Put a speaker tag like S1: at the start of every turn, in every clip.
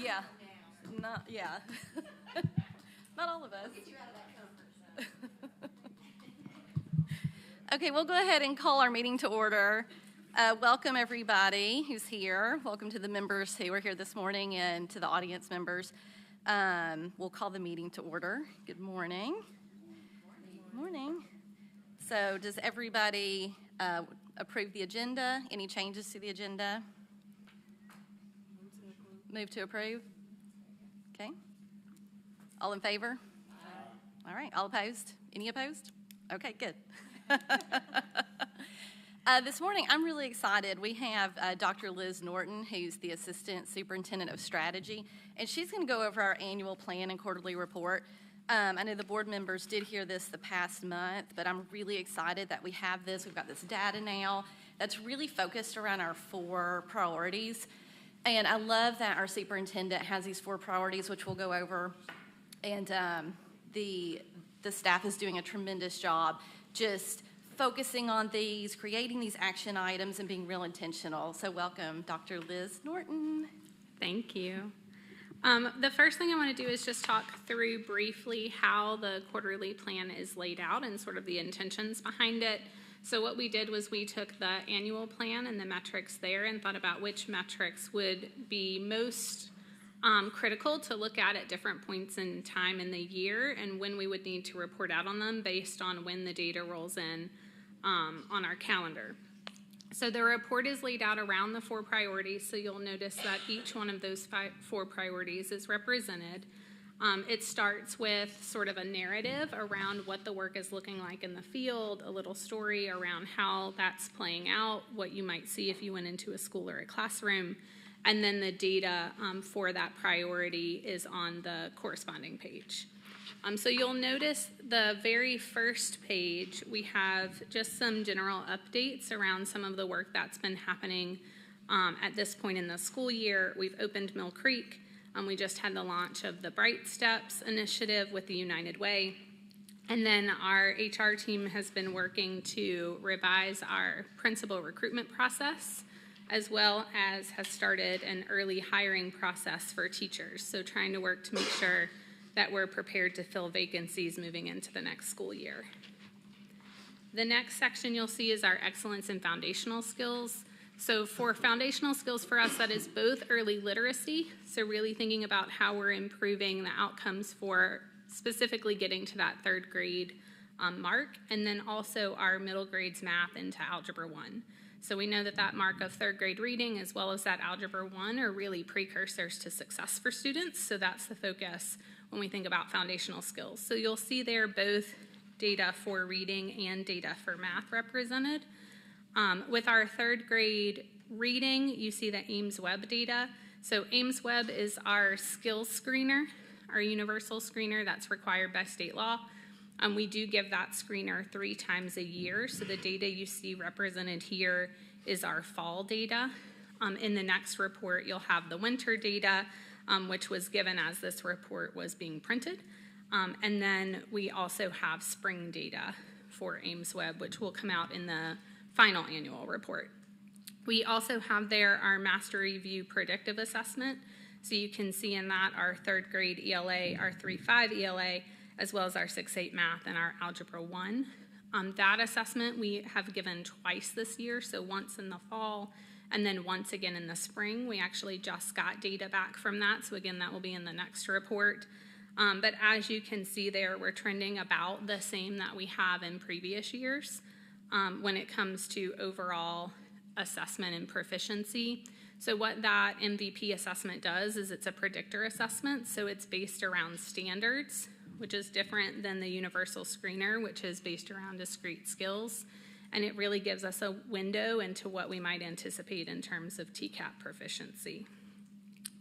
S1: Yeah. Not, yeah. Not all of us.
S2: Get you out of that comfort zone.
S1: Okay, we'll go ahead and call our meeting to order. Welcome, everybody who's here. Welcome to the members who are here this morning and to the audience members. We'll call the meeting to order. Good morning. Good morning. So does everybody approve the agenda? Any changes to the agenda? Move to approve. Okay. All in favor? Aye. All right. All opposed? Any opposed? Okay, good. This morning, I'm really excited. We have Dr. Liz Norton, who's the Assistant Superintendent of Strategy, and she's going to go over our annual plan and quarterly report. I know the board members did hear this the past month, but I'm really excited that we have this. We've got this data now that's really focused around our 4 priorities. And I love that our superintendent has these 4 priorities, which we'll go over. And the staff is doing a tremendous job just focusing on these, creating these action items, and being real intentional. So welcome, Dr. Liz Norton.
S3: Thank you. The first thing I want to do is just talk through briefly how the quarterly plan is laid out and sort of the intentions behind it. So what we did was we took the annual plan and the metrics there and thought about which metrics would be most critical to look at different points in time in the year and when we would need to report out on them based on when the data rolls in on our calendar. So the report is laid out around the 4 priorities, so you'll notice that each one of those 4 priorities is represented. It starts with sort of a narrative around what the work is looking like in the field, a little story around how that's playing out, what you might see if you went into a school or a classroom, and then the data for that priority is on the corresponding page. So you'll notice the very first page, we have just some general updates around some of the work that's been happening at this point in the school year. We've opened Mill Creek. We just had the launch of the Bright Steps initiative with the United Way. And then our HR team has been working to revise our principal recruitment process, as well as has started an early hiring process for teachers. So trying to work to make sure that we're prepared to fill vacancies moving into the next school year. The next section you'll see is our excellence in foundational skills. So for foundational skills for us, that is both early literacy, so really thinking about how we're improving the outcomes for specifically getting to that 3rd grade mark, and then also our middle grades math into Algebra 1. So we know that that mark of 3rd grade reading as well as that Algebra 1 are really precursors to success for students, so that's the focus when we think about foundational skills. So you'll see there both data for reading and data for math represented. With our 3rd grade reading, you see the Ames Web data. So Ames Web is our skills screener, our universal screener that's required by state law. We do give that screener 3 times a year. So the data you see represented here is our fall data. In the next report, you'll have the winter data, which was given as this report was being printed. And then we also have spring data for Ames Web, which will come out in the final annual report. We also have there our Master Review Predictive Assessment. So you can see in that our 3rd grade ELA, our 3-5 ELA, as well as our 6-8 math and our Algebra 1. That assessment we have given twice this year, so once in the fall and then once again in the spring. We actually just got data back from that, so again, that will be in the next report. But as you can see there, we're trending about the same that we have in previous years when it comes to overall assessment and proficiency. So what that MVP assessment does is it's a predictor assessment, so it's based around standards, which is different than the universal screener, which is based around discrete skills. And it really gives us a window into what we might anticipate in terms of TCAP proficiency.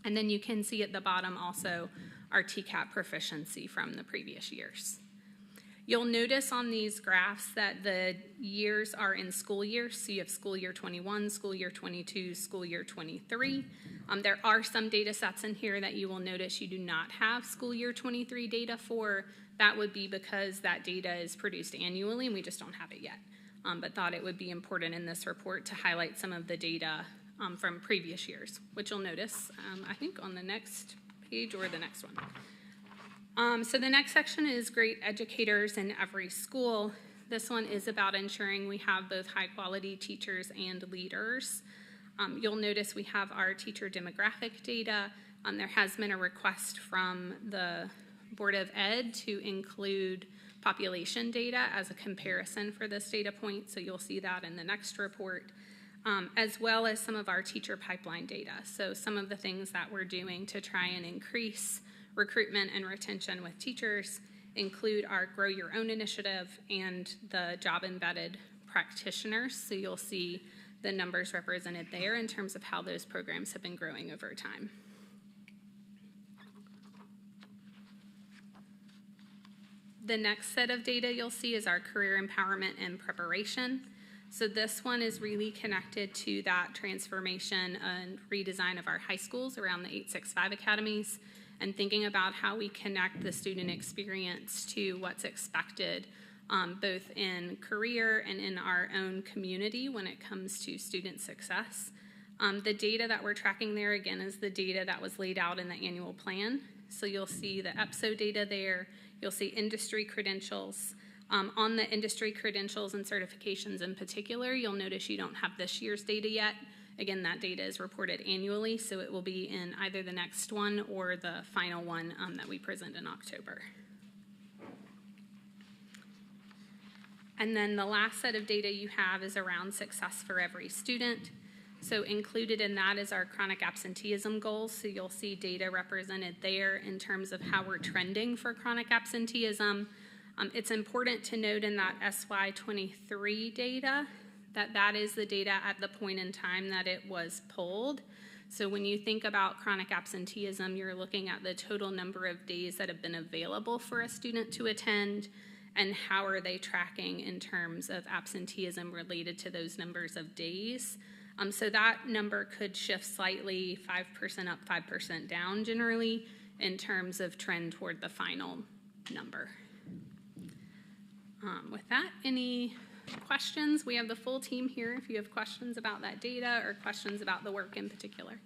S3: And then you can see at the bottom also our TCAP proficiency from the previous years. You'll notice on these graphs that the years are in school years. So you have school year 21, school year 22, school year 23. There are some data sets in here that you will notice you do not have school year 23 data for. That would be because that data is produced annually and we just don't have it yet. But thought it would be important in this report to highlight some of the data from previous years, which you'll notice, I think, on the next page or the next one. So the next section is great educators in every school. This one is about ensuring we have both high-quality teachers and leaders. You'll notice we have our teacher demographic data. There has been a request from the Board of Ed to include population data as a comparison for this data point, so you'll see that in the next report, as well as some of our teacher pipeline data. So some of the things that we're doing to try and increase recruitment and retention with teachers include our Grow Your Own initiative and the job embedded practitioners. So you'll see the numbers represented there in terms of how those programs have been growing over time. The next set of data you'll see is our career empowerment and preparation. So this one is really connected to that transformation and redesign of our high schools around the 865 academies, and thinking about how we connect the student experience to what's expected, both in career and in our own community when it comes to student success. The data that we're tracking there, again, is the data that was laid out in the annual plan. So you'll see the EPSO data there. You'll see industry credentials. On the industry credentials and certifications in particular, you'll notice you don't have this year's data yet. Again, that data is reported annually, so it will be in either the next one or the final one that we present in October. And then the last set of data you have is around success for every student. So included in that is our chronic absenteeism goals. So you'll see data represented there in terms of how we're trending for chronic absenteeism. It's important to note in that SY23 data that is the data at the point in time that it was pulled. So when you think about chronic absenteeism, you're looking at the total number of days that have been available for a student to attend, and how are they tracking in terms of absenteeism related to those numbers of days. So that number could shift slightly, 5% up, 5% down generally, in terms of trend toward the final number. With that, any questions? We have the full team here if you have questions about that data or questions about the work in particular.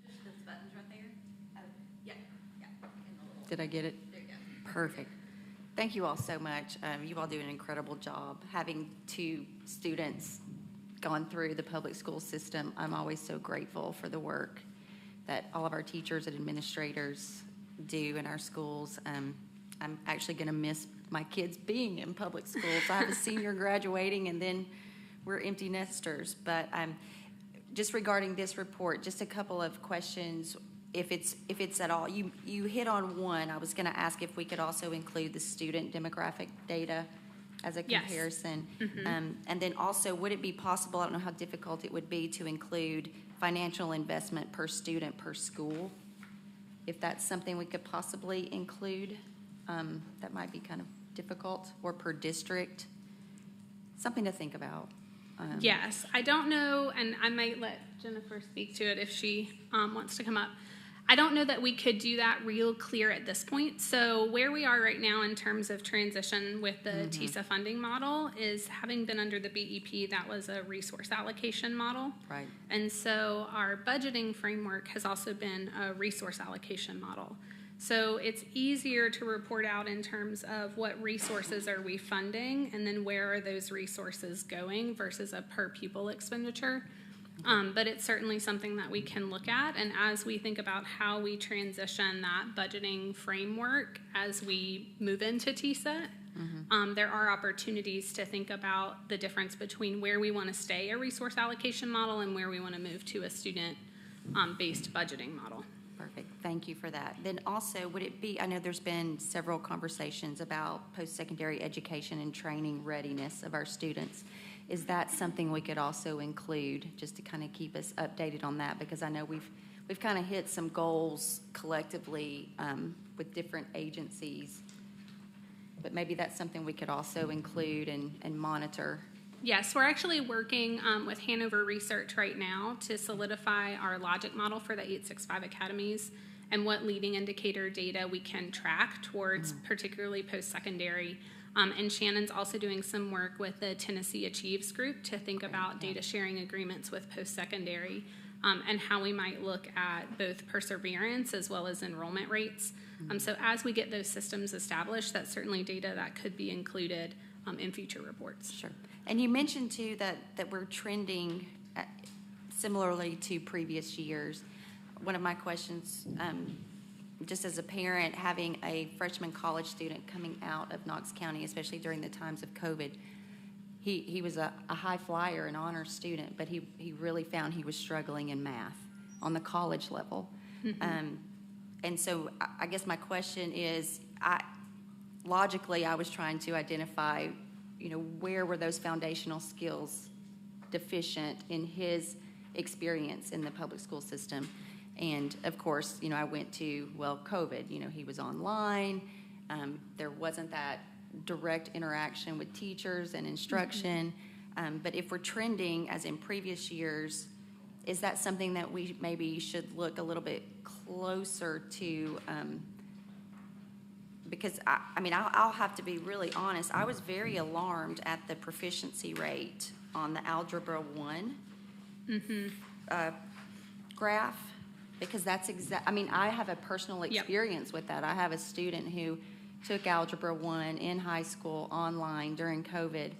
S1: Push those buttons right there. Oh, yeah.
S4: Did I get it?
S1: There you go.
S4: Perfect. Thank you all so much. You all do an incredible job. Having two students gone through the public school system, I'm always so grateful for the work that all of our teachers and administrators do in our schools. I'm actually going to miss my kids being in public schools. I have a senior graduating, and then we're empty nesters. But just regarding this report, just a couple of questions. If it's at all, you hit on one. I was going to ask if we could also include the student demographic data as a comparison. Yes. Mm-hmm. And then also, would it be possible, I don't know how difficult it would be, to include financial investment per student per school? If that's something we could possibly include, that might be kind of difficult, or per district. Something to think about.
S3: Yes, I don't know, and I might let Jennifer speak to it if she wants to come up. I don't know that we could do that real clear at this point. So where we are right now in terms of transition with the TISA funding model is, having been under the BEP, that was a resource allocation model.
S4: Right.
S3: And so our budgeting framework has also been a resource allocation model. So it's easier to report out in terms of what resources are we funding, and then where are those resources going versus a per pupil expenditure. But it's certainly something that we can look at, and as we think about how we transition that budgeting framework as we move into TISA, there are opportunities to think about the difference between where we want to stay a resource allocation model and where we want to move to a student-based budgeting model.
S4: Perfect. Thank you for that. Then also, would it be, I know there's been several conversations about post-secondary education and training readiness of our students. Is that something we could also include, just to kind of keep us updated on that? Because I know we've kind of hit some goals collectively with different agencies, but maybe that's something we could also include and monitor.
S3: Yes, we're actually working with Hanover Research right now to solidify our logic model for the 865 academies and what leading indicator data we can track towards particularly post-secondary And Shannon's also doing some work with the Tennessee Achieves group to think about data sharing agreements with post-secondary, and how we might look at both perseverance as well as enrollment rates. So as we get those systems established, that's certainly data that could be included in future reports.
S4: Sure. And you mentioned too that we're trending similarly to previous years. One of my questions, just as a parent, having a freshman college student coming out of Knox County, especially during the times of COVID, he was a high flyer, an honor student, but he really found he was struggling in math on the college level. And so I guess my question is, logically, I was trying to identify, where were those foundational skills deficient in his experience in the public school system. And of course, I went to, COVID, he was online. There wasn't that direct interaction with teachers and instruction. But if we're trending as in previous years, is that something that we maybe should look a little bit closer to? Because I'll have to be really honest. I was very alarmed at the proficiency rate on the Algebra 1 graph, because that's I have a personal experience with that. I have a student who took Algebra 1 in high school online during COVID,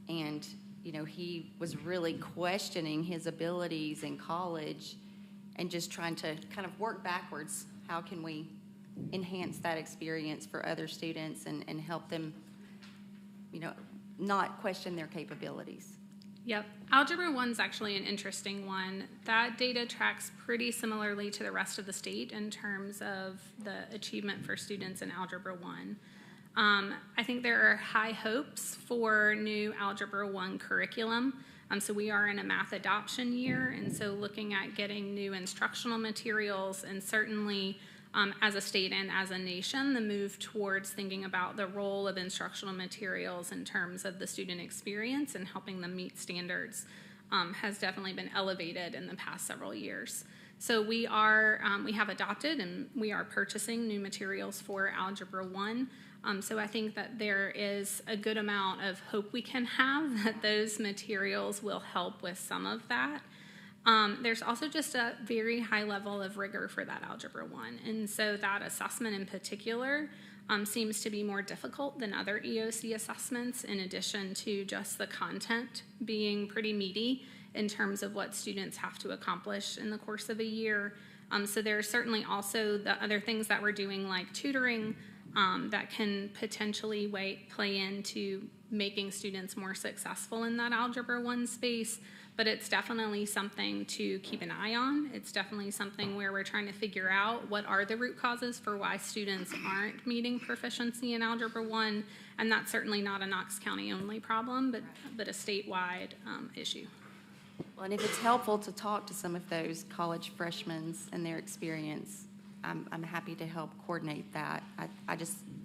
S4: and he was really questioning his abilities in college and just trying to kind of work backwards. How can we enhance that experience for other students and help them, not question their capabilities?
S3: Yep. Algebra 1's actually an interesting one. That data tracks pretty similarly to the rest of the state in terms of the achievement for students in Algebra 1. I think there are high hopes for new Algebra 1 curriculum. So we are in a math adoption year, and so looking at getting new instructional materials, and certainly as a state and as a nation, the move towards thinking about the role of instructional materials in terms of the student experience and helping them meet standards has definitely been elevated in the past several years. So we have adopted and we are purchasing new materials for Algebra 1. So I think that there is a good amount of hope we can have that those materials will help with some of that. There's also just a very high level of rigor for that Algebra 1. And so that assessment in particular seems to be more difficult than other EOC assessments, in addition to just the content being pretty meaty in terms of what students have to accomplish in the course of a year. So there's certainly also the other things that we're doing, like tutoring, that can potentially play into making students more successful in that Algebra 1 space. But it's definitely something to keep an eye on. It's definitely something where we're trying to figure out what are the root causes for why students aren't meeting proficiency in Algebra 1. And that's certainly not a Knox County only problem, but a statewide issue.
S4: Well, and if it's helpful to talk to some of those college freshmen and their experience, I'm happy to help coordinate that.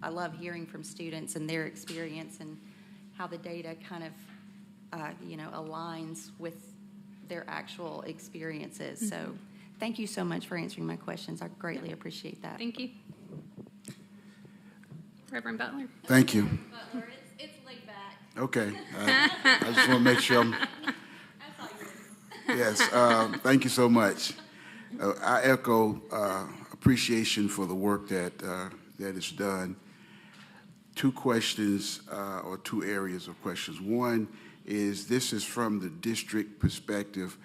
S4: I love hearing from students and their experience and how the data kind of aligns with their actual experiences. So thank you so much for answering my questions. I greatly appreciate that.
S3: Thank you. Reverend Butler.
S5: Thank you.
S1: Butler, it's laid back.
S5: Okay. I just want to make sure I'm... Yes, thank you so much. I echo appreciation for the work that is done. Two questions, or two areas of questions. One is, this is from the district perspective,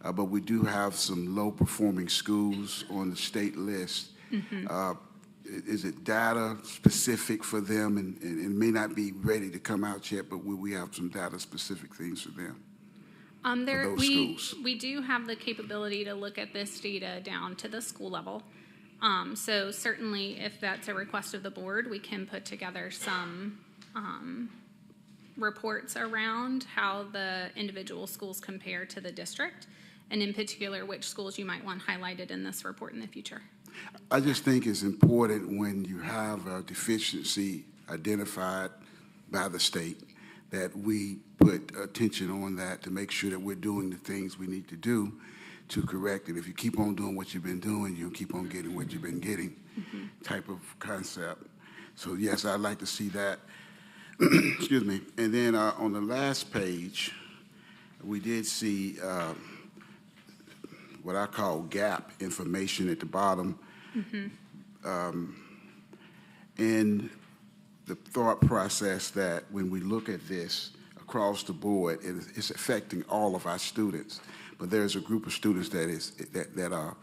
S5: but we do have some low-performing schools on the state list. Is it data specific for them, and it may not be ready to come out yet, but will we have some data-specific things for them?
S3: We do have the capability to look at this data down to the school level. So certainly, if that's a request of the board, we can put together some reports around how the individual schools compare to the district, and in particular, which schools you might want highlighted in this report in the future.
S5: I just think it's important when you have a deficiency identified by the state that we put attention on that to make sure that we're doing the things we need to do to correct it. If you keep on doing what you've been doing, you'll keep on getting what you've been getting, type of concept. So yes, I'd like to see that. Excuse me. And then on the last page, we did see what I call gap information at the bottom. And the thought process that when we look at this across the board, it's affecting all of our students. But there's a group of students that are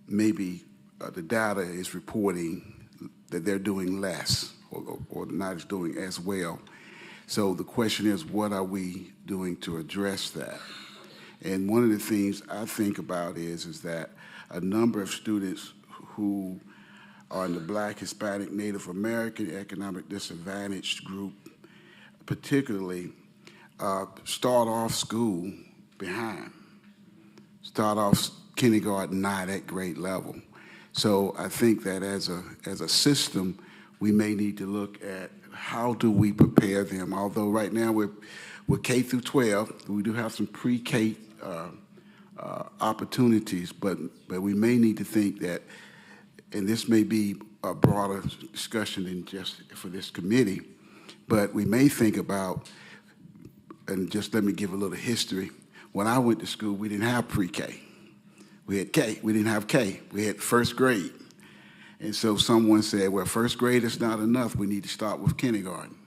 S5: maybe the data is reporting that they're doing less or not doing as well. So the question is, what are we doing to address that? And one of the things I think about is that a number of students who are in the Black, Hispanic, Native American, economic disadvantaged group, particularly, start off school behind, start off kindergarten not at grade level. So I think that as a system, we may need to look at how do we prepare them. Although right now we're K through 12, we do have some pre-K opportunities, but we may need to think that, and this may be a broader discussion than just for this committee, but we may think about, and just let me give a little history. When I went to school, we didn't have pre-K. We had K. We didn't have K. We had first grade. And so someone said, well, first grade is not enough. We need to start with kindergarten.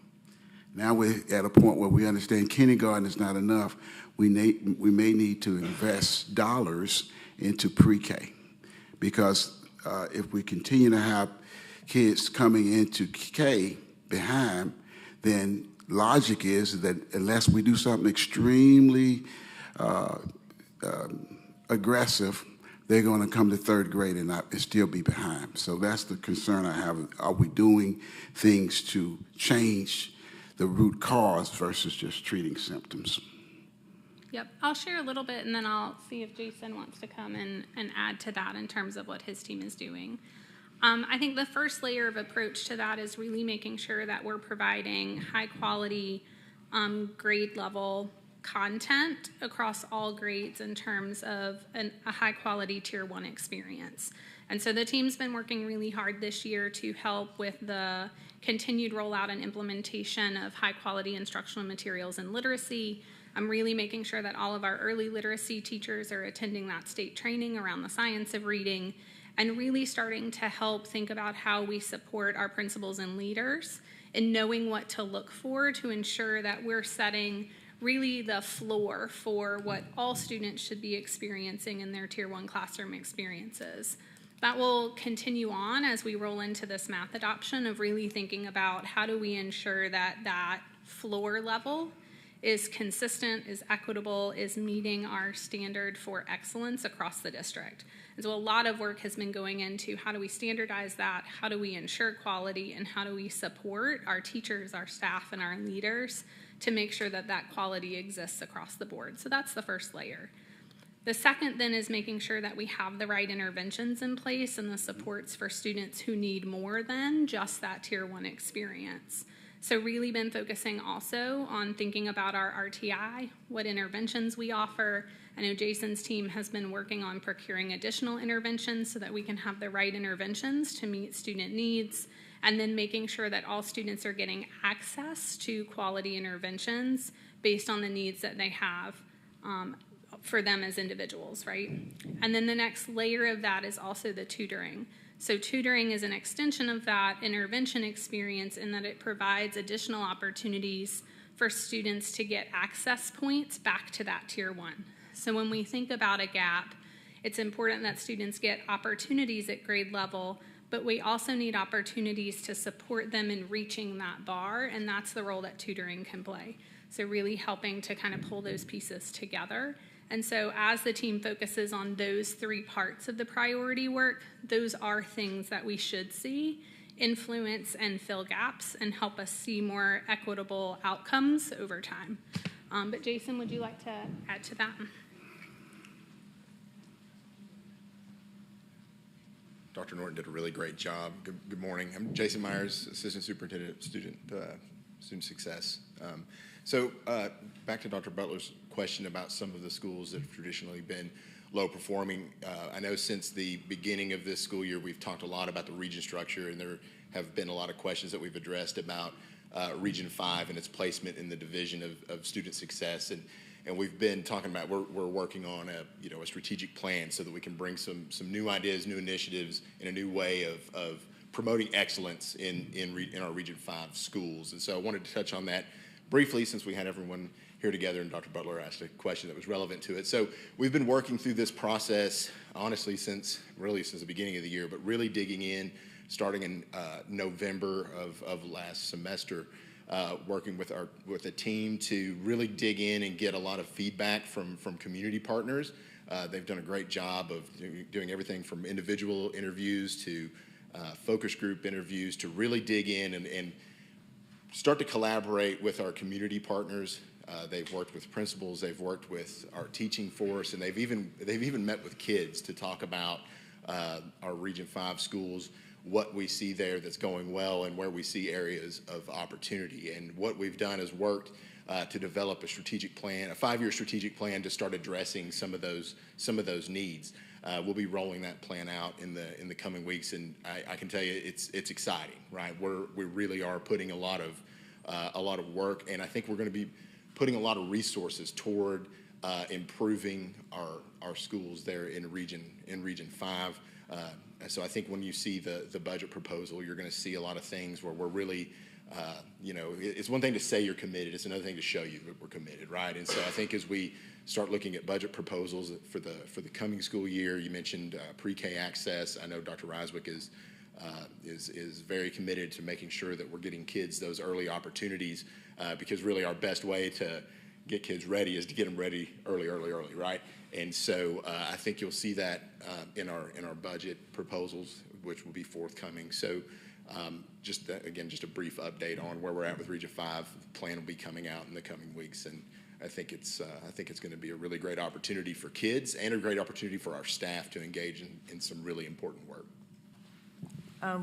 S5: Now we're at a point where we understand kindergarten is not enough. We may need to invest dollars into pre-K, because if we continue to have kids coming into K behind, then logic is that unless we do something extremely aggressive, they're going to come to third grade and still be behind. So that's the concern I have. Are we doing things to change the root cause versus just treating symptoms?
S3: Yep, I'll share a little bit, and then I'll see if Jason wants to come and add to that in terms of what his team is doing. I think the first layer of approach to that is really making sure that we're providing high-quality grade-level content across all grades in terms of a high-quality Tier 1 experience. And so the team's been working really hard this year to help with the continued rollout and implementation of high-quality instructional materials and literacy. I'm really making sure that all of our early literacy teachers are attending that state training around the science of reading, and really starting to help think about how we support our principals and leaders in knowing what to look for to ensure that we're setting really the floor for what all students should be experiencing in their Tier 1 classroom experiences. That will continue on as we roll into this math adoption of really thinking about how do we ensure that that floor level is consistent, is equitable, is meeting our standard for excellence across the district. And so a lot of work has been going into how do we standardize that, how do we ensure quality, and how do we support our teachers, our staff, and our leaders to make sure that that quality exists across the board. So that's the first layer. The second then is making sure that we have the right interventions in place and the supports for students who need more than just that Tier 1 experience. So really been focusing also on thinking about our RTI, what interventions we offer. I know Jason's team has been working on procuring additional interventions so that we can have the right interventions to meet student needs, and then making sure that all students are getting access to quality interventions based on the needs that they have for them as individuals, right? And then the next layer of that is also the tutoring. So tutoring is an extension of that intervention experience in that it provides additional opportunities for students to get access points back to that Tier 1. So when we think about a gap, it's important that students get opportunities at grade level, but we also need opportunities to support them in reaching that bar, and that's the role that tutoring can play. So really helping to kind of pull those pieces together. And so as the team focuses on those three parts of the priority work, those are things that we should see influence and fill gaps and help us see more equitable outcomes over time. But Jason, would you like to add to that?
S6: Dr. Norton did a really great job. Good morning. I'm Jason Myers, Assistant Superintendent of Student Success. So back to Dr. Butler's question about some of the schools that have traditionally been low performing. I know since the beginning of this school year, we've talked a lot about the region structure, and there have been a lot of questions that we've addressed about Region 5 and its placement in the Division of Student Success. And we've been talking about, we're working on a strategic plan so that we can bring some new ideas, new initiatives, and a new way of promoting excellence in our Region 5 schools. And so I wanted to touch on that briefly since we had everyone here together and Dr. Butler asked a question that was relevant to it. So we've been working through this process, honestly, since the beginning of the year, but really digging in, starting in November of last semester, working with a team to really dig in and get a lot of feedback from community partners. They've done a great job of doing everything from individual interviews to focus group interviews to really dig in and start to collaborate with our community partners. They've worked with principals, they've worked with our teaching force, and they've even met with kids to talk about our Region 5 schools, what we see there that's going well and where we see areas of opportunity. And what we've done is worked to develop a strategic plan, a 5-year strategic plan to start addressing some of those needs. We'll be rolling that plan out in the coming weeks, and I can tell you it's exciting, right? We really are putting a lot of work, and I think we're going to be putting a lot of resources toward improving our schools there in Region 5. So I think when you see the budget proposal, you're going to see a lot of things where we're really, it's one thing to say you're committed, it's another thing to show you that we're committed, right? And so I think as we start looking at budget proposals for the coming school year, you mentioned pre-K access. I know Dr. Reiswick is very committed to making sure that we're getting kids those early opportunities, because really our best way to get kids ready is to get them ready early, right? And so I think you'll see that in our budget proposals, which will be forthcoming. So just a brief update on where we're at with Region 5. The plan will be coming out in the coming weeks, and I think it's going to be a really great opportunity for kids and a great opportunity for our staff to engage in some really important work.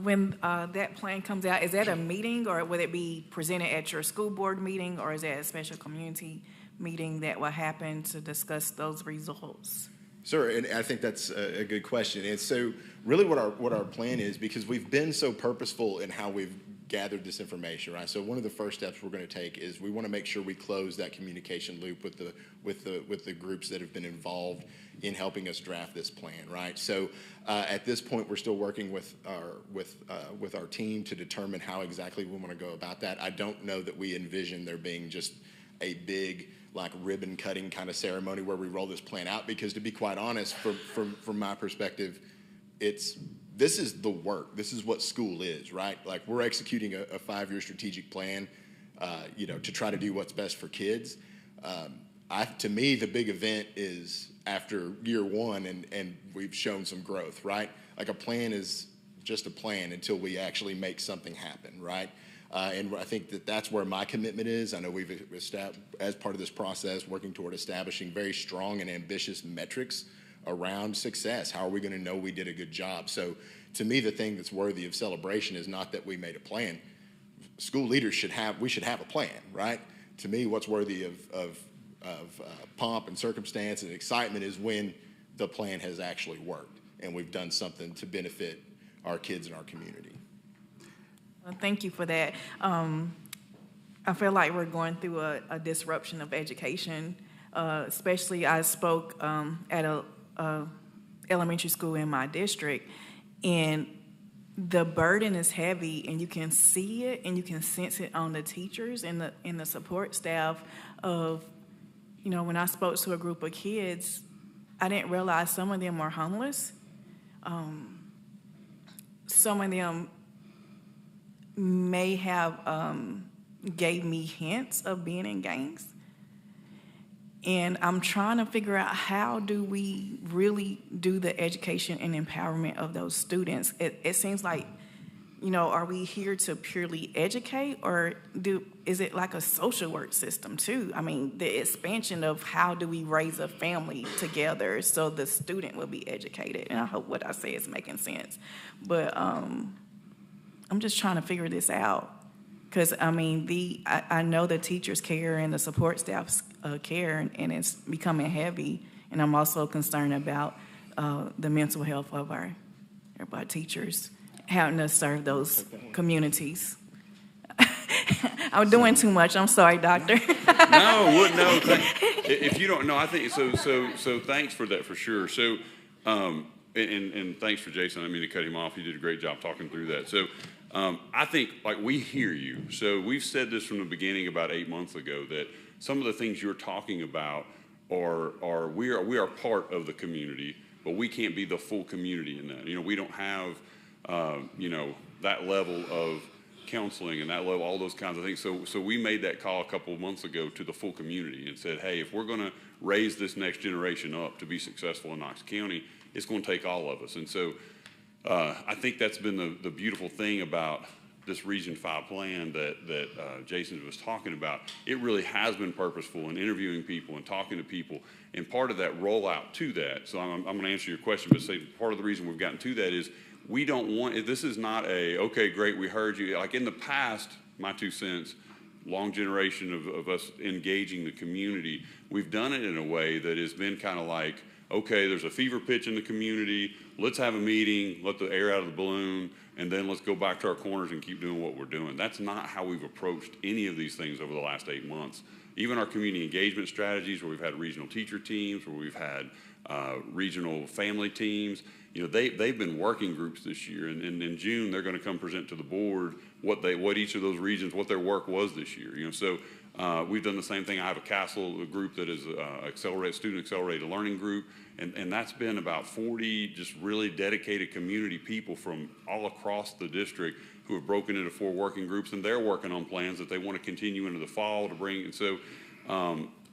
S2: When that plan comes out, is that a meeting, or would it be presented at your school board meeting, or is that a special community meeting that will happen to discuss those results?
S6: Sure, and I think that's a good question. And so really what our plan is, because we've been so purposeful in how we've gathered this information, right? So one of the first steps we're going to take is we want to make sure we close that communication loop with the groups that have been involved in helping us draft this plan, right? So at this point, we're still working with our team to determine how exactly we want to go about that. I don't know that we envision there being just a big ribbon cutting kind of ceremony where we roll this plan out, because to be quite honest, from my perspective, this is the work. This is what school is, right? Like, we're executing a 5-year strategic plan, to try to do what's best for kids. To me, the big event is after year 1 and we've shown some growth, right? Like, a plan is just a plan until we actually make something happen, right? And I think that's where my commitment is. I know we've established, as part of this process, working toward establishing very strong and ambitious metrics around success. How are we going to know we did a good job? So to me, the thing that's worthy of celebration is not that we made a plan. School leaders should have a plan, right? To me, what's worthy of pomp and circumstance and excitement is when the plan has actually worked and we've done something to benefit our kids and our community.
S2: Well, thank you for that. I feel like we're going through a disruption of education. Especially, I spoke at a elementary school in my district, and the burden is heavy, and you can see it and you can sense it on the teachers and the support staff. Of, when I spoke to a group of kids, I didn't realize some of them were homeless. Some of them may have gave me hints of being in gangs. And I'm trying to figure out, how do we really do the education and empowerment of those students? It seems like, are we here to purely educate, or is it like a social work system too? I mean, the expansion of how do we raise a family together so the student will be educated. And I hope what I say is making sense. But I'm just trying to figure this out. Because, I know the teachers care and the support staff care, and it's becoming heavy. And I'm also concerned about the mental health of our teachers, having to serve those communities. I'm doing too much. I'm sorry, doctor.
S7: No. If you don't know, I think so. So thanks for that for sure. So, and thanks for Jason. I didn't mean to cut him off. He did a great job talking through that. So, I think like we hear you. So we've said this from the beginning about 8 months ago that some of the things you're talking about we are part of the community, but we can't be the full community in that. We don't have that level of counseling and that level, all those kinds of things. So we made that call a couple of months ago to the full community and said, hey, if we're going to raise this next generation up to be successful in Knox County, it's going to take all of us. And so I think that's been the beautiful thing about this Region 5 plan that Jason was talking about. It really has been purposeful in interviewing people and talking to people. And part of that rollout to that, so I'm going to answer your question, but say part of the reason we've gotten to that is we don't want, this is not okay, great, we heard you. Like in the past, my 2 cents, long generation of us engaging the community, we've done it in a way that has been kind of like, okay, there's a fever pitch in the community, let's have a meeting, let the air out of the balloon, and then let's go back to our corners and keep doing what we're doing. That's not how we've approached any of these things over the last 8 months. Even our community engagement strategies, where we've had regional teacher teams, where we've had regional family teams, they've been working groups this year, and in June they're going to come present to the board what each of those regions, what their work was this year. So we've done the same thing. I have a group that is student accelerated learning group, and that's been about 40 just really dedicated community people from all across the district who have broken into 4 working groups, and they're working on plans that they want to continue into the fall to bring. And so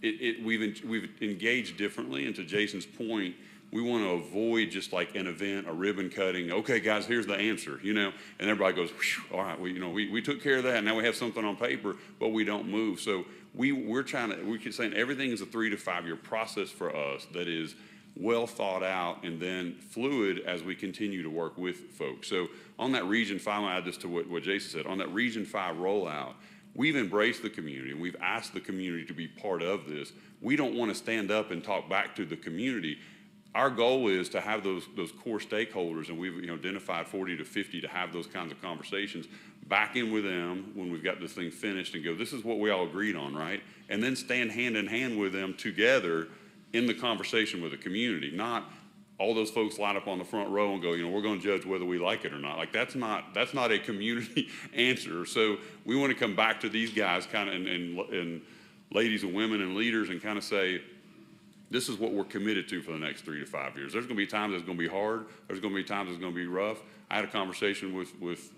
S7: we've engaged differently. And to Jason's point, we want to avoid just like an event, a ribbon cutting. Okay, guys, here's the answer, and everybody goes, all right, we took care of that. Now we have something on paper, but we don't move. So we're saying everything is a 3 to 5 year process for us that is well thought out and then fluid as we continue to work with folks. So on that Region 5, I'll add this to what Jason said, on that Region 5 rollout, we've embraced the community and we've asked the community to be part of this. We don't want to stand up and talk back to the community. Our goal is to have those core stakeholders, and we've identified 40 to 50 to have those kinds of conversations back in with them when we've got this thing finished and go, this is what we all agreed on, right? And then stand hand in hand with them together in the conversation with the community, not all those folks line up on the front row and go, we're going to judge whether we like it or not. Like that's not a community answer. So we want to come back to these guys kind of and ladies and women and leaders and kind of say, this is what we're committed to for the next 3 to 5 years. There's going to be times it's going to be hard. There's going to be times it's going to be rough. I had a conversation with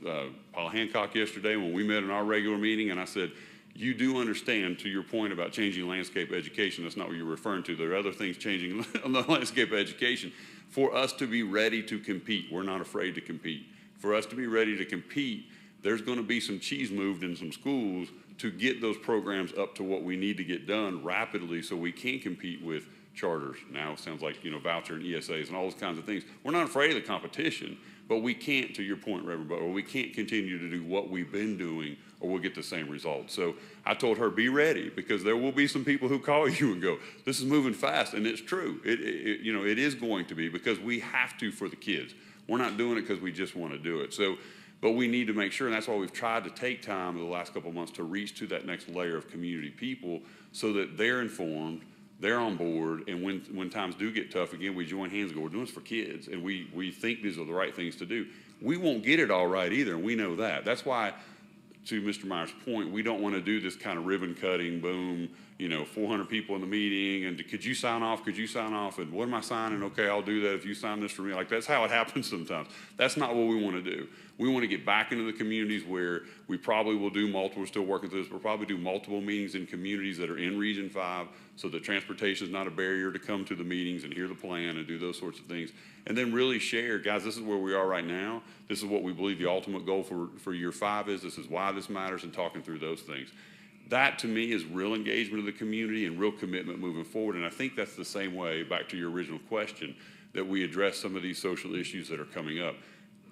S7: Paul Hancock yesterday when we met in our regular meeting, and I said, you do understand, to your point about changing landscape education, that's not what you're referring to. There are other things changing on the landscape education. For us to be ready to compete, we're not afraid to compete. For us to be ready to compete, there's going to be some cheese moved in some schools to get those programs up to what we need to get done rapidly so we can compete with charters. Now it sounds like, voucher and ESAs and all those kinds of things. We're not afraid of the competition, but we can't, to your point, Reverend Butler, we can't continue to do what we've been doing or we'll get the same results. So I told her, be ready, because there will be some people who call you and go, this is moving fast, and it's true. It is going to be, because we have to for the kids. We're not doing it because we just want to do it. So, but we need to make sure, and that's why we've tried to take time in the last couple of months to reach to that next layer of community people so that they're informed, they're on board, and when times do get tough, again, we join hands and go, we're doing this for kids, and we think these are the right things to do. We won't get it all right either, and we know that. That's why, to Mr. Myers' point, we don't want to do this kind of ribbon cutting, boom, 400 people in the meeting, and could you sign off, and what am I signing? Okay, I'll do that if you sign this for me. Like, that's how it happens sometimes. That's not what we want to do. We want to get back into the communities where we probably will do multiple, we're still working through this, we'll probably do multiple meetings in communities that are in Region 5 so that transportation is not a barrier to come to the meetings and hear the plan and do those sorts of things. And then really share, guys, this is where we are right now. This is what we believe the ultimate goal for year 5 is. This is why this matters, and talking through those things. That, to me, is real engagement of the community and real commitment moving forward. And I think that's the same way, back to your original question, that we address some of these social issues that are coming up.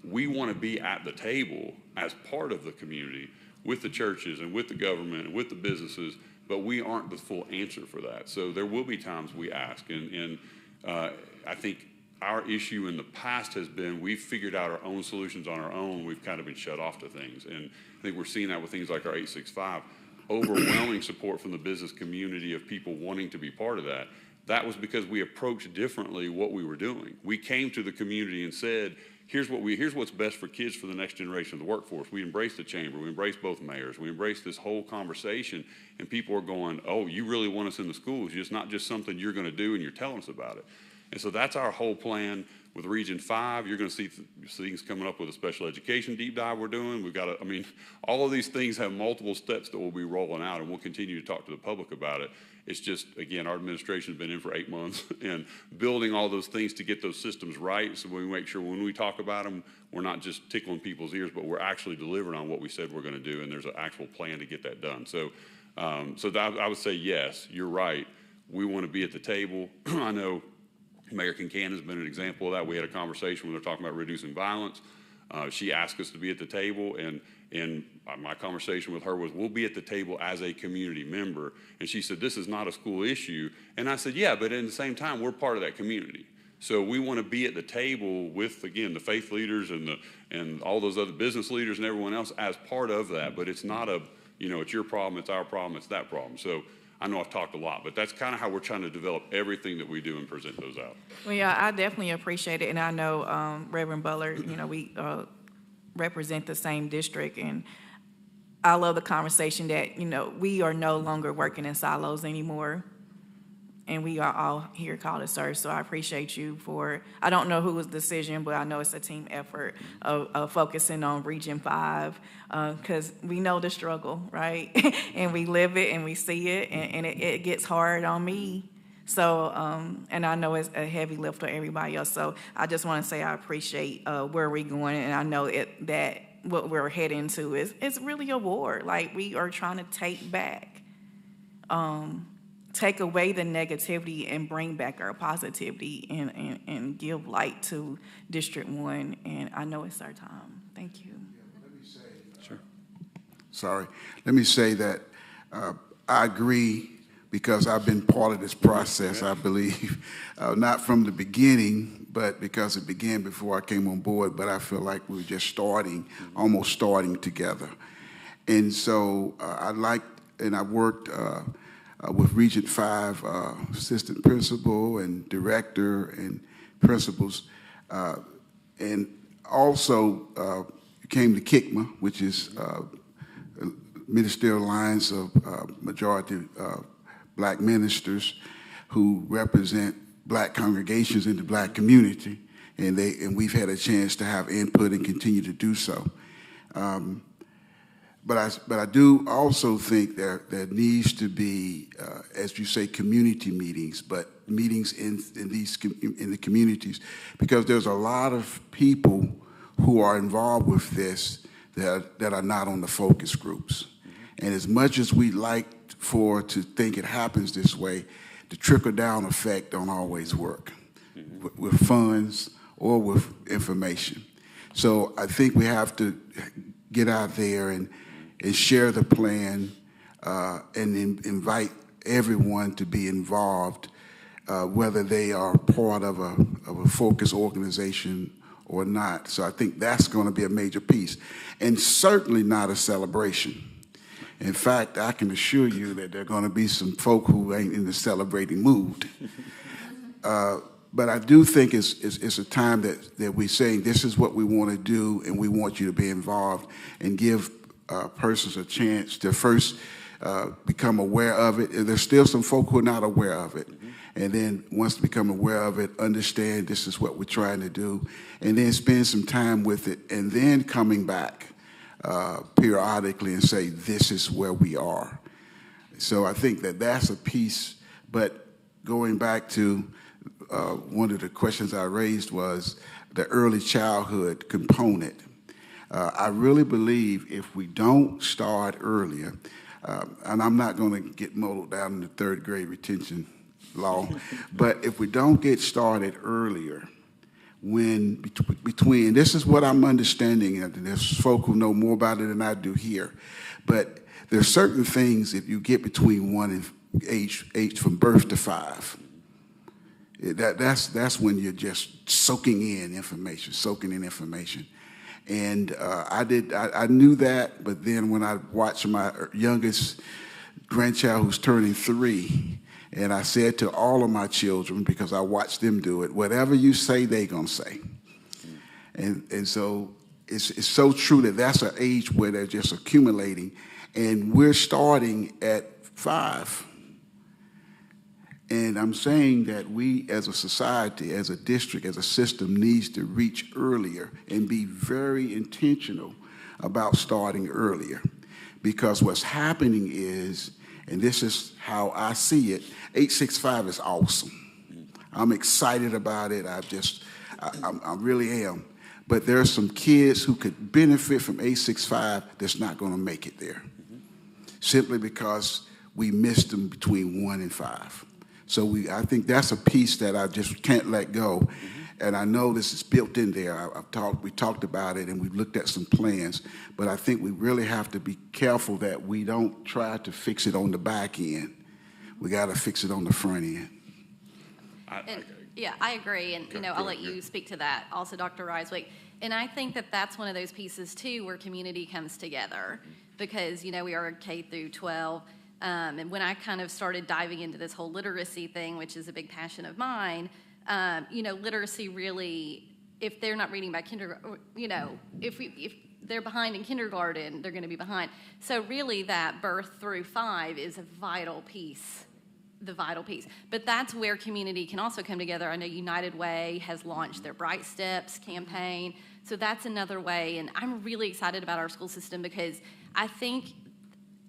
S7: We want to be at the table as part of the community with the churches and with the government and with the businesses, but we aren't the full answer for that. So there will be times we ask. And I think our issue in the past has been we've figured out our own solutions on our own. We've kind of been shut off to things. And I think we're seeing that with things like our 865. Overwhelming support from the business community of people wanting to be part of that. That was because we approached differently what we were doing. We came to the community and said, here's what's best for kids for the next generation of the workforce. We embraced the chamber. We embraced both mayors. We embraced this whole conversation, and people are going, oh, you really want us in the schools. It's not just something you're going to do and you're telling us about it. And so that's our whole plan with Region 5. You're going to see things coming up with a special education deep dive we're doing. We've got all of these things have multiple steps that we'll be rolling out, and we'll continue to talk to the public about it. It's just, again, our administration has been in for 8 months and building all those things to get those systems right, so we make sure when we talk about them, we're not just tickling people's ears, but we're actually delivering on what we said we're going to do, and there's an actual plan to get that done. So, I would say, yes, you're right. We want to be at the table. I know Mayor Kincan has been an example of that. We had a conversation when they're talking about reducing violence. She asked us to be at the table, and my conversation with her was, we'll be at the table as a community member. And she said, this is not a school issue. And I said, yeah, but at the same time, we're part of that community. So we want to be at the table with, again, the faith leaders and all those other business leaders and everyone else as part of that. But it's not it's your problem, it's our problem, it's that problem. So I know I've talked a lot, but that's kind of how we're trying to develop everything that we do and present those out.
S2: Well, yeah, I definitely appreciate it, and I know Reverend Butler, we represent the same district, and I love the conversation that, we are no longer working in silos anymore, and we are all here called to serve, so I appreciate you I don't know who was the decision, but I know it's a team effort of focusing on Region 5, because we know the struggle, right? And we live it and we see it, and it gets hard on me. So, and I know it's a heavy lift for everybody else, so I just want to say I appreciate where we're going, and I know that what we're heading to is really a war. Like, we are trying to take back, take away the negativity and bring back our positivity and give light to District 1, and I know it's our time. Thank you.
S5: Sure. Let me say that I agree, because I've been part of this process, I believe, not from the beginning, but because it began before I came on board, but I feel like we were just almost starting together. And so I worked with Region 5 assistant principal and director and principals, and also came to KICMA, which is Ministerial Alliance of Majority Black Ministers who represent Black congregations in the Black community, and we've had a chance to have input and continue to do so. But I do also think there needs to be, as you say, community meetings, but meetings in the communities, because there's a lot of people who are involved with this that are not on the focus groups. And as much as we like to think it happens this way, the trickle-down effect don't always work with funds or with information. So I think we have to get out there and share the plan and invite everyone to be involved, whether they are part of a focus organization or not. So I think that's going to be a major piece, and certainly not a celebration. In fact, I can assure you that there are going to be some folk who ain't in the celebrating mood. But I do think it's a time that we're saying this is what we want to do, and we want you to be involved and give persons a chance to first become aware of it. There's still some folk who are not aware of it. And then once they become aware of it, understand this is what we're trying to do, and then spend some time with it, and then coming back periodically and say, this is where we are. So I think that's a piece. But going back to one of the questions I raised was the early childhood component. I really believe if we don't start earlier, and I'm not going to get muddled down in the third grade retention law, but if we don't get started earlier, when between, this is what I'm understanding, and there's folk who know more about it than I do here, but there's certain things that you get between age from birth to 5. That's when you're just soaking in information. And I knew that, but then when I watched my youngest grandchild who's turning 3, and I said to all of my children, because I watched them do it, whatever you say, they gonna say. And so it's so true that that's an age where they're just accumulating, and we're starting at 5. And I'm saying that we as a society, as a district, as a system needs to reach earlier and be very intentional about starting earlier. Because what's happening is, and this is how I see it, 865 is awesome. I'm excited about it. I really am. But there are some kids who could benefit from 865 that's not going to make it there, simply because we missed them between 1 and 5. So I think that's a piece that I just can't let go. And I know this is built in there. We talked about it, and we've looked at some plans. But I think we really have to be careful that we don't try to fix it on the back end. We got to fix it on the front end.
S1: Yeah, I agree, and I'll let you speak to that also, Dr. Riswick. And I think that that's one of those pieces too where community comes together, because we are K through 12, and when I kind of started diving into this whole literacy thing, which is a big passion of mine, literacy really, if they're not reading by kindergarten, if they're behind in kindergarten, they're going to be behind. So really, that birth through 5 is a vital piece. The vital piece. But that's where community can also come together. I know United Way has launched their Bright Steps campaign. So that's another way. And I'm really excited about our school system, because I think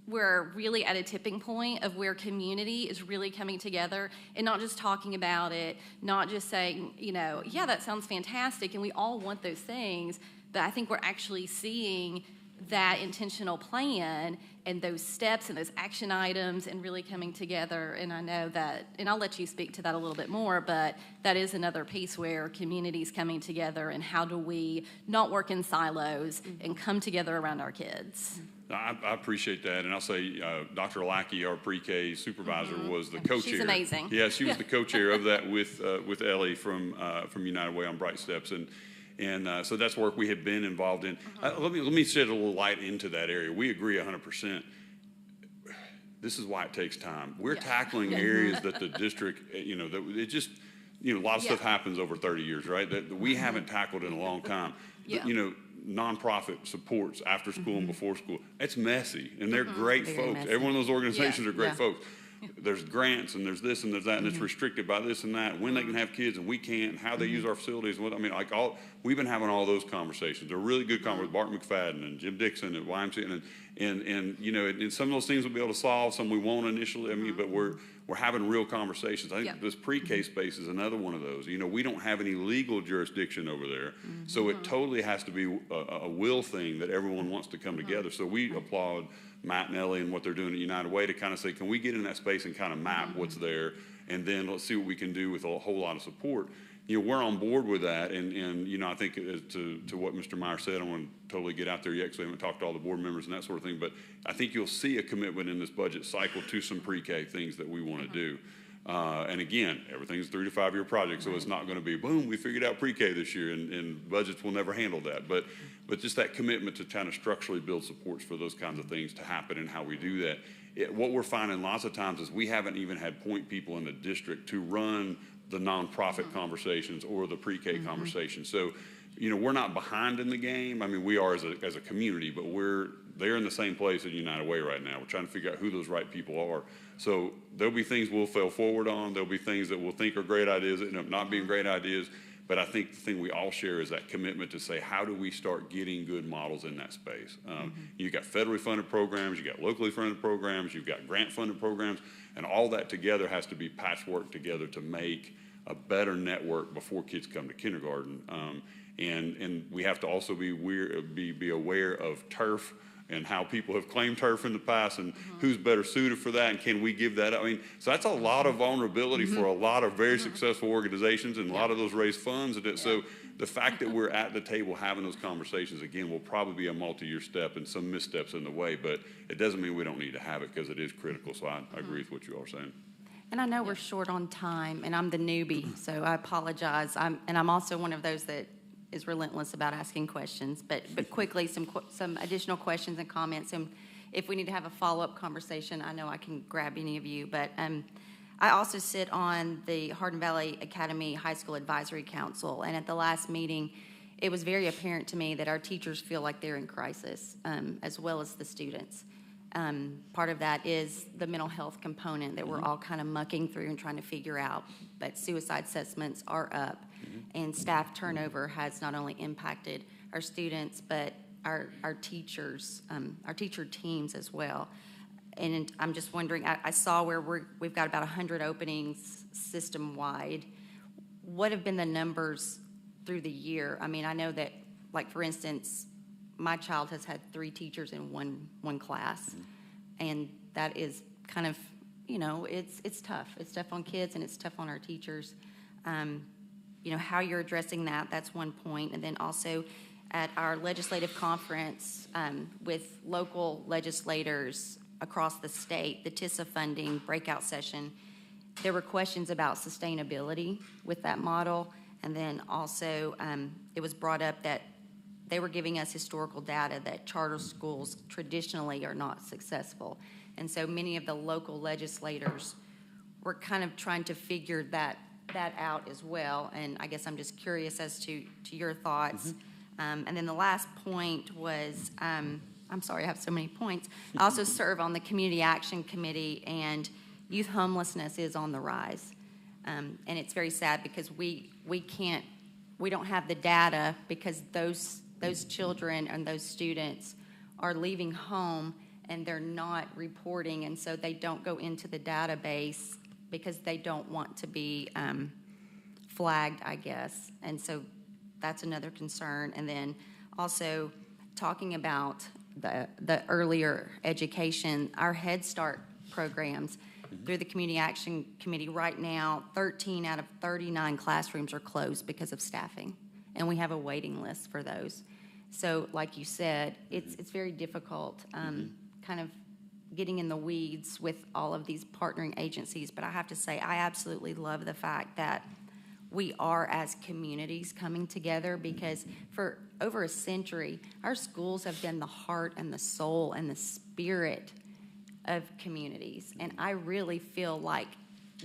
S1: we're really at a tipping point of where community is really coming together and not just talking about it, not just saying, yeah, that sounds fantastic, and we all want those things, but I think we're actually seeing that intentional plan and those steps and those action items and really coming together. And I know that, and I'll let you speak to that a little bit more, but that is another piece where communities coming together, and how do we not work in silos and come together around our kids.
S7: I appreciate that, and I'll say Dr. Lackey, our pre-K supervisor, was the co-chair.
S1: She's amazing.
S7: Yeah, she was the co-chair of that with Ellie from United Way on Bright Steps, and so that's work we have been involved in. Let me shed a little light into that area. We agree 100%. This is why it takes time. We're tackling areas that the district, that it just, a lot of stuff happens over 30 years, right? That we haven't tackled in a long time. Nonprofit supports after school and before school. It's messy, and they're great folks.
S4: Messy.
S7: Every one of those organizations are great folks. There's grants, and there's this and there's that, and it's restricted by this and that, when they can have kids and we can't, and how they use our facilities. And we've been having all those conversations. They're really good conversations with Bart McFadden and Jim Dixon at YMCA, and some of those things we'll be able to solve, some we won't initially. But we're having real conversations. I think this pre-K space is another one of those. We don't have any legal jurisdiction over there, so it totally has to be a will thing that everyone wants to come together. So we applaud Matt and Ellie and what they're doing at United Way to kind of say, can we get in that space and kind of map what's there, and then let's see what we can do with a whole lot of support. We're on board with that, and I think to what Mr. Meyer said, I want to totally get out there yet because we haven't talked to all the board members and that sort of thing, but I think you'll see a commitment in this budget cycle to some pre-K things that we want to do. And again, everything's 3 to 5 year project, so it's not going to be, boom, we figured out pre-K this year, and budgets will never handle that. But just that commitment to kind of structurally build supports for those kinds of things to happen and how we do that. What we're finding lots of times is we haven't even had point people in the district to run the nonprofit conversations or the pre-K conversations. So, we're not behind in the game. I mean, we are as a community, but they're in the same place at United Way right now. We're trying to figure out who those right people are. So there'll be things we'll fail forward on. There'll be things that we'll think are great ideas that end up not being great ideas. But I think the thing we all share is that commitment to say, how do we start getting good models in that space? You've got federally funded programs, you've got locally funded programs, you've got grant funded programs, and all that together has to be patchwork together to make a better network before kids come to kindergarten. And we have to also be aware of turf and how people have claimed turf in the past, and who's better suited for that, and can we give that up? I mean, so that's a lot of vulnerability for a lot of very successful organizations, and a lot of those raise funds. So the fact that we're at the table having those conversations, again, will probably be a multi-year step and some missteps in the way, but it doesn't mean we don't need to have it, because it is critical. So I agree with what you all are saying.
S4: And I know we're short on time, and I'm the newbie, so I apologize. I'm also one of those that is relentless about asking questions. But quickly, some additional questions and comments, and if we need to have a follow-up conversation, I know I can grab any of you. But I also sit on the Hardin Valley Academy High School Advisory Council, and at the last meeting, it was very apparent to me that our teachers feel like they're in crisis, as well as the students. Part of that is the mental health component that we're all kind of mucking through and trying to figure out. But suicide assessments are up, and staff turnover has not only impacted our students, but our teachers, our teacher teams as well. And I'm just wondering, I saw where we've got about 100 openings system-wide. What have been the numbers through the year? I mean, I know that, like, for instance, my child has had 3 teachers in one class, and that is kind of, you know, it's tough. It's tough on kids, and it's tough on our teachers. You know, how you're addressing that's one point. And then also at our legislative conference with local legislators across the state, the TISA funding breakout session, there were questions about sustainability with that model. And then also it was brought up that they were giving us historical data that charter schools traditionally are not successful. And so many of the local legislators were kind of trying to figure that out as well. And I guess I'm just curious as to your thoughts. And then the last point was, I'm sorry, I have so many points. I also serve on the Community Action Committee, and youth homelessness is on the rise. And it's very sad because we don't have the data because those children and those students are leaving home and they're not reporting, and so they don't go into the database because they don't want to be flagged, I guess. And so that's another concern. And then also talking about the earlier education, our Head Start programs through the Community Action Committee right now, 13 out of 39 classrooms are closed because of staffing, and we have a waiting list for those. So like you said, it's very difficult kind of getting in the weeds with all of these partnering agencies, but I have to say I absolutely love the fact that we are, as communities, coming together, because for over a century, our schools have been the heart and the soul and the spirit of communities. And I really feel like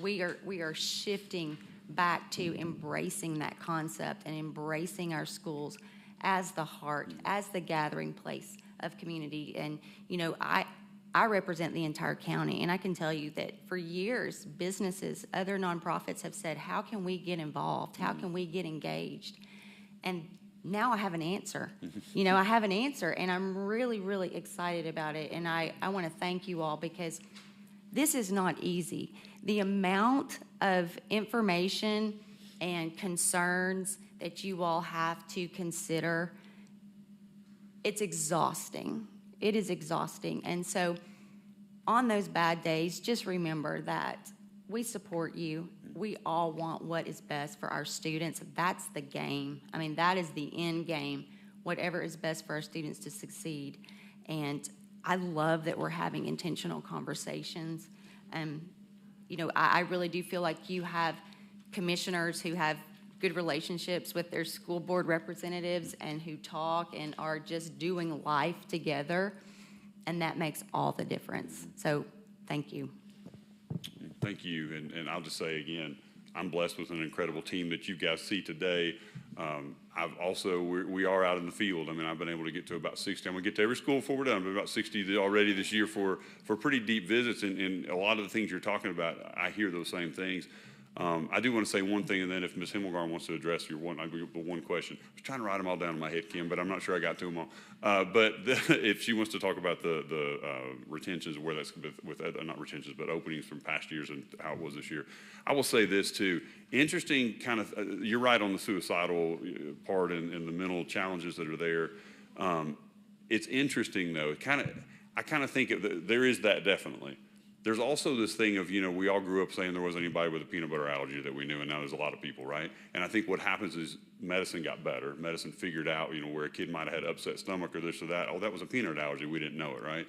S4: we are shifting back to embracing that concept and embracing our schools as the heart, as the gathering place of community. And, you know, I represent the entire county, and I can tell you that for years, businesses, other nonprofits have said, how can we get involved? How can we get engaged? And now I have an answer. You know, I have an answer, and I'm really, really excited about it. And I want to thank you all, because this is not easy. The amount of information and concerns that you all have to consider, it's exhausting. It is exhausting. And so on those bad days, just remember that we support you. We all want what is best for our students. That's the game. I mean, that is the end game, whatever is best for our students to succeed. And I love that we're having intentional conversations. You know, I really do feel like you have commissioners who have good relationships with their school board representatives and who talk and are just doing life together, and that makes all the difference. So thank you.
S7: Thank you, and I'll just say again, I'm blessed with an incredible team that you guys see today. I've also, we are out in the field. I mean, I've been able to get to about 60. I'm gonna get to every school before we're done, but about 60 already this year for pretty deep visits, and a lot of the things you're talking about, I hear those same things. I do want to say one thing, and then if Ms. Himmelgarn wants to address the one question. I was trying to write them all down in my head, Kim, but I'm not sure I got to them all. If she wants to talk about the retentions, where that's with not retentions, but openings from past years and how it was this year, I will say this too. Interesting kind of, you're right on the suicidal part and the mental challenges that are there. It's interesting though. I kind of think there is that definitely. There's also this thing of, you know, we all grew up saying there wasn't anybody with a peanut butter allergy that we knew, and now there's a lot of people, right? And I think what happens is medicine got better. Medicine figured out, you know, where a kid might have had upset stomach or this or that. Oh, that was a peanut allergy. We didn't know it, right?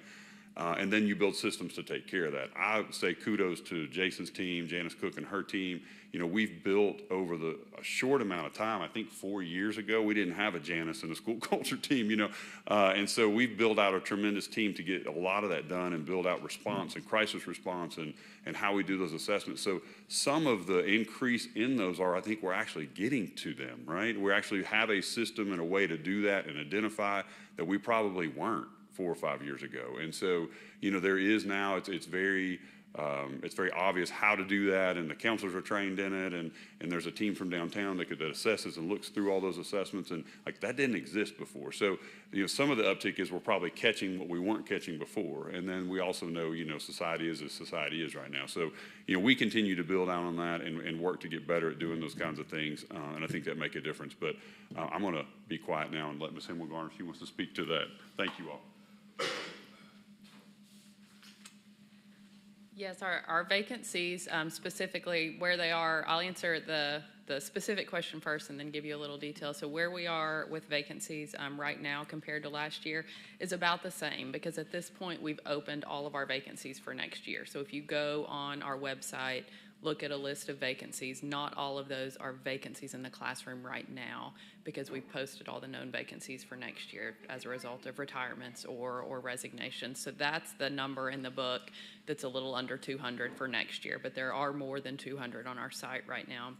S7: And then you build systems to take care of that. I would say kudos to Jason's team, Janice Cook and her team. You know, we've built over a short amount of time, I think 4 years ago, we didn't have a Janice and a school culture team, you know. And so we've built out a tremendous team to get a lot of that done and build out response and crisis response and how we do those assessments. So some of the increase in those I think we're actually getting to them, right? We actually have a system and a way to do that and identify that we probably weren't 4 or 5 years ago. And so, you know, there is now, it's very obvious how to do that, and the counselors are trained in it, and there's a team from downtown that assesses and looks through all those assessments, and like that didn't exist before. So, you know, some of the uptick is we're probably catching what we weren't catching before, and then we also know, you know, society is as society is right now. So, you know, we continue to build out on that and work to get better at doing those kinds of things, and I think that make a difference. But I'm going to be quiet now and let Ms. Hemmelgarn, if she wants to speak to that. Thank you all.
S8: Yes, our vacancies, specifically where they are, I'll answer the specific question first and then give you a little detail. So where we are with vacancies right now compared to last year is about the same, because at this point we've opened all of our vacancies for next year. So if you go on our website, look at a list of vacancies, not all of those are vacancies in the classroom right now, because we've posted all the known vacancies for next year as a result of retirements or resignations. So that's the number in the book that's a little under 200 for next year, but there are more than 200 on our site right now.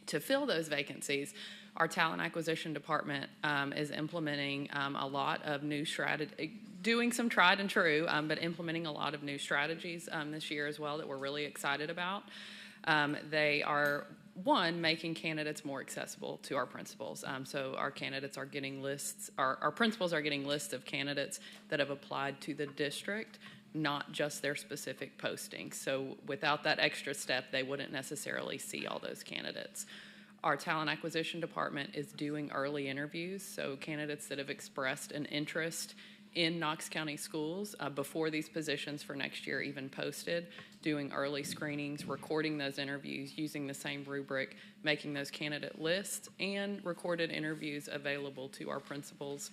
S8: To fill those vacancies, our talent acquisition department is implementing a lot of new strategy, doing some tried and true, but implementing a lot of new strategies this year as well that we're really excited about. They are, one, making candidates more accessible to our principals. So our candidates are getting lists, our principals are getting lists of candidates that have applied to the district, not just their specific postings. So without that extra step, they wouldn't necessarily see all those candidates. Our talent acquisition department is doing early interviews, so candidates that have expressed an interest in Knox County schools before these positions for next year even posted, doing early screenings, recording those interviews using the same rubric, making those candidate lists, and recorded interviews available to our principals.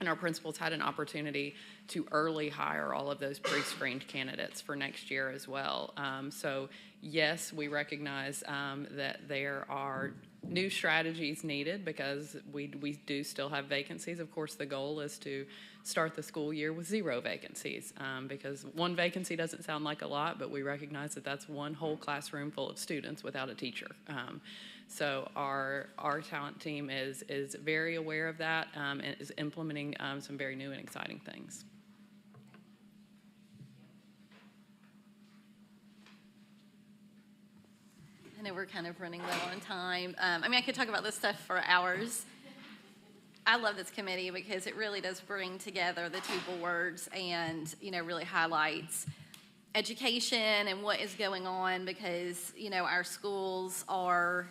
S8: And our principals had an opportunity to early hire all of those pre-screened candidates for next year as well. So yes, we recognize that there are new strategies needed because we do still have vacancies. Of course, the goal is to start the school year with 0 vacancies because 1 vacancy doesn't sound like a lot, but we recognize that that's 1 whole classroom full of students without a teacher. So our talent team is very aware of that and is implementing some very new and exciting things.
S1: I know we're kind of running low on time. I mean, I could talk about this stuff for hours. I love this committee because it really does bring together the 2 boards and, you know, really highlights education and what is going on because, you know, our schools are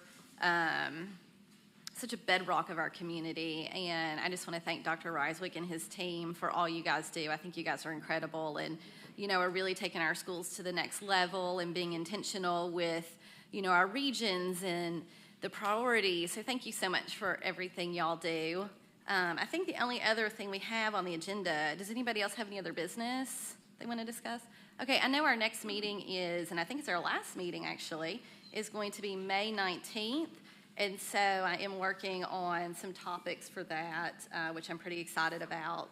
S1: such a bedrock of our community, and I just want to thank Dr. Reiswick and his team for all you guys do. I think you guys are incredible and, you know, are really taking our schools to the next level and being intentional with, you know, our regions and the priorities. So thank you so much for everything y'all do. I think the only other thing we have on the agenda, does anybody else have any other business they want to discuss? Okay, I know our next meeting is, and I think it's our last meeting actually, is going to be May 19th. And so I am working on some topics for that, which I'm pretty excited about.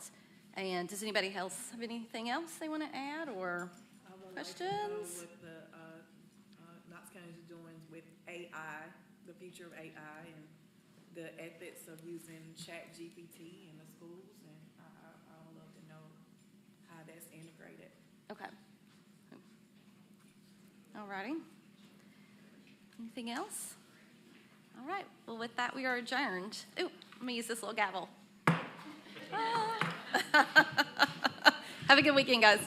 S1: And does anybody else have anything else they want to add or questions?
S2: Like with the Knox County is doing with AI, the future of AI, and the ethics of using ChatGPT in the schools, and I would love to know how that's integrated.
S1: Okay. All righty. Anything else? All right. Well, with that, we are adjourned. Ooh, let me use this little gavel. Have a good weekend, guys.